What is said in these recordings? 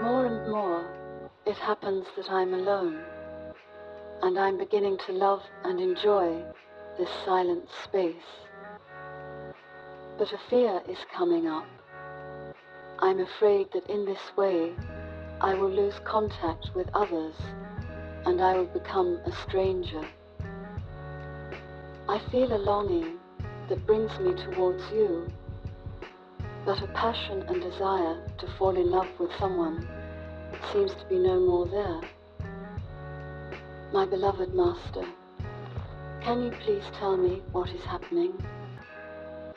More and more, it happens that I'm alone, and I'm beginning to love and enjoy this silent space. But a fear is coming up. I'm afraid that in this way, I will lose contact with others, and I will become a stranger. I feel a longing that brings me towards you, but a passion and desire to fall in love with someone seems to be no more there. My beloved Master, can you please tell me what is happening?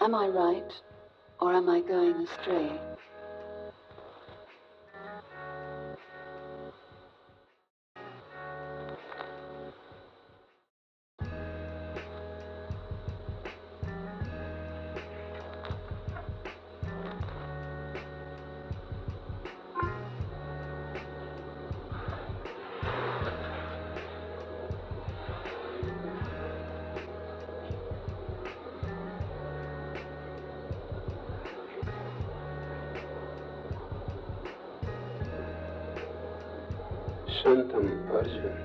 Am I right, or am I going astray? Shantam Arjun.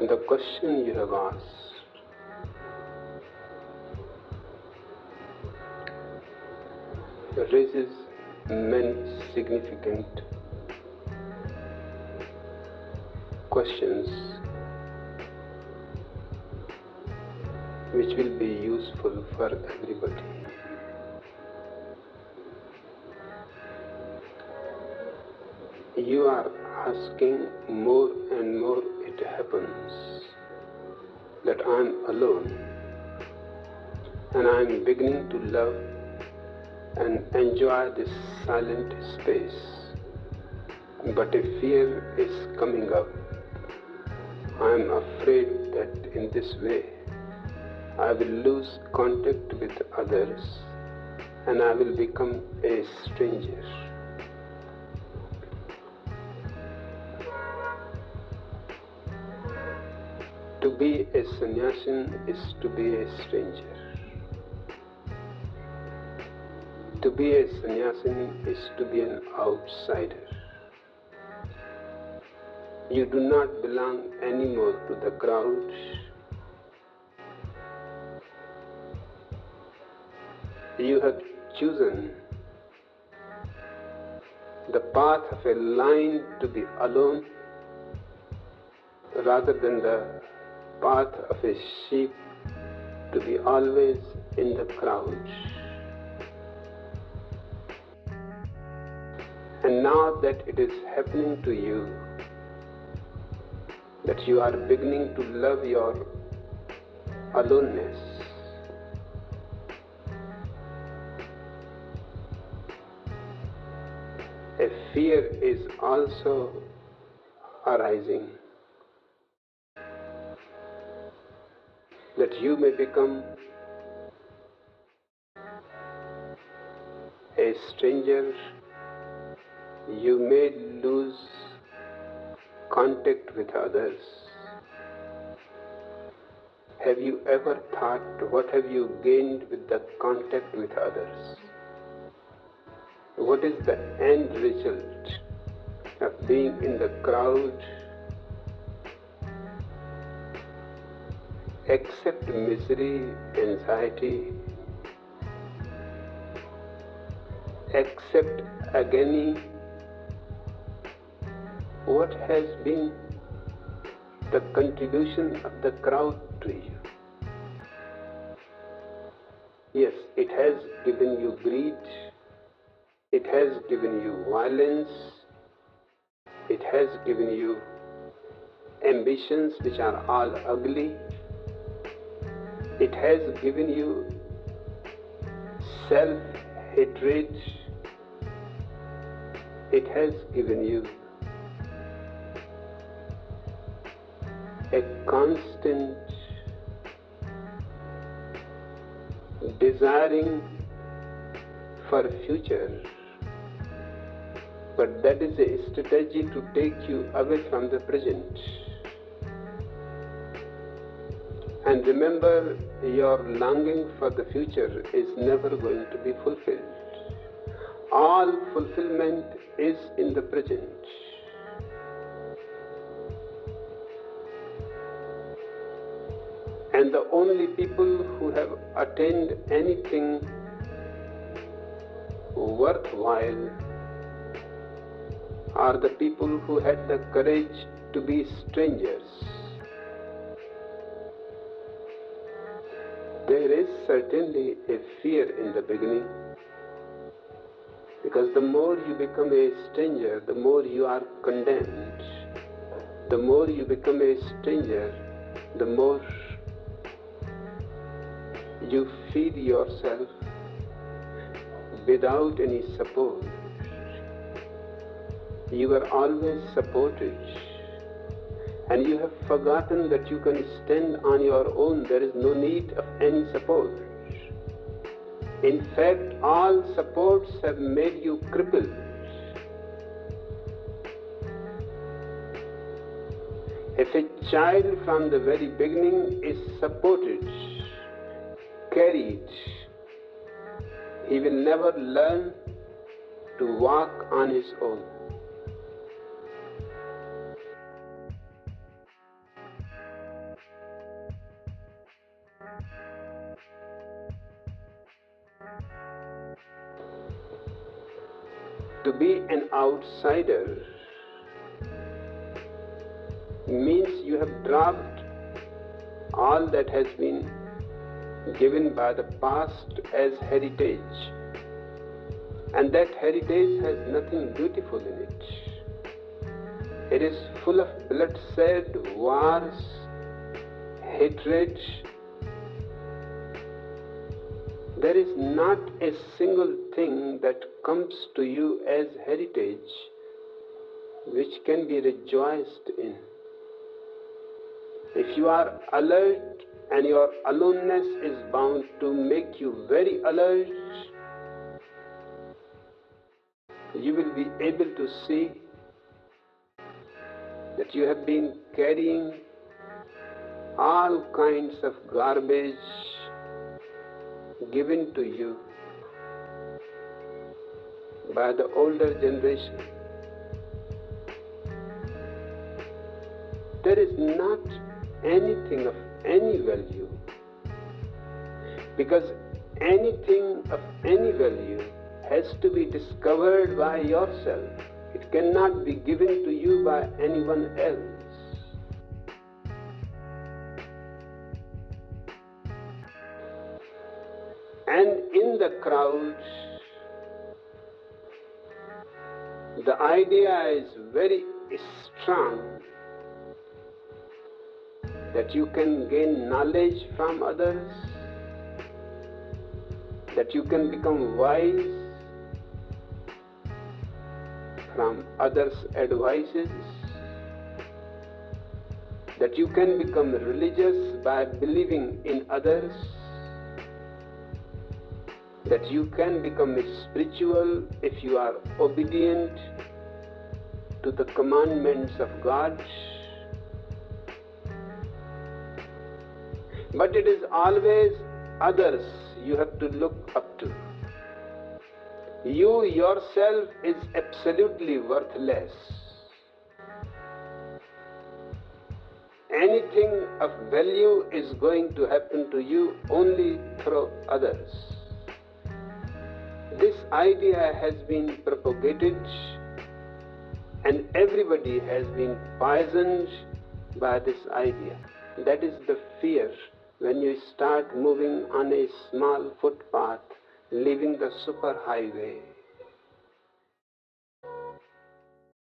The question you have asked raises many significant questions which will be useful for everybody. You are asking more and more it happens that I am alone and I am beginning to love and enjoy this silent space, but a fear is coming up. I am afraid that in this way I will lose contact with others and I will become a stranger. To be a sannyasin is to be a stranger. To be a sannyasin is to be an outsider. You do not belong anymore to the crowd. You have chosen the path of a lion to be alone rather than the path of a sheep to be always in the crowd. And now that it is happening to you, that you are beginning to love your aloneness, a fear is also arising that you may become a stranger, you may lose contact with others. Have you ever thought what have you gained with the contact with others? What is the end result of being in the crowd except misery, anxiety, except agony? What has been the contribution of the crowd to you? Yes, it has given you greed, it has given you violence, it has given you ambitions which are all ugly, it has given you self-hatred, it has given you a constant desiring for future but that is a strategy to take you away from the present. And remember, your longing for the future is never going to be fulfilled. All fulfillment is in the present. And the only people who have attained anything worthwhile are the people who had the courage to be strangers. There is certainly a fear in the beginning, because the more you become a stranger, the more you are condemned. The more you become a stranger, the more you feel yourself without any support. You were always supported, and you have forgotten that you can stand on your own. There is no need of any support. In fact, all supports have made you crippled. If a child from the very beginning is supported, carried, he will never learn to walk on his own. To be an outsider means you have dropped all that has been given by the past as heritage, and that heritage has nothing beautiful in it. It is full of bloodshed, wars, hatred. There is not a single thing that comes to you as heritage which can be rejoiced in. If you are alert, and your aloneness is bound to make you very alert, you will be able to see that you have been carrying all kinds of garbage given to you by the older generation. There is not anything of any value, because anything of any value has to be discovered by yourself. It cannot be given to you by anyone else. And in the crowd, the idea is very strong that you can gain knowledge from others, that you can become wise from others' advices, that you can become religious by believing in others, that you can become spiritual if you are obedient to the commandments of God. But it is always others you have to look up to. You yourself is absolutely worthless. Anything of value is going to happen to you only through others. This idea has been propagated, and everybody has been poisoned by this idea. That is the fear when you start moving on a small footpath, leaving the superhighway.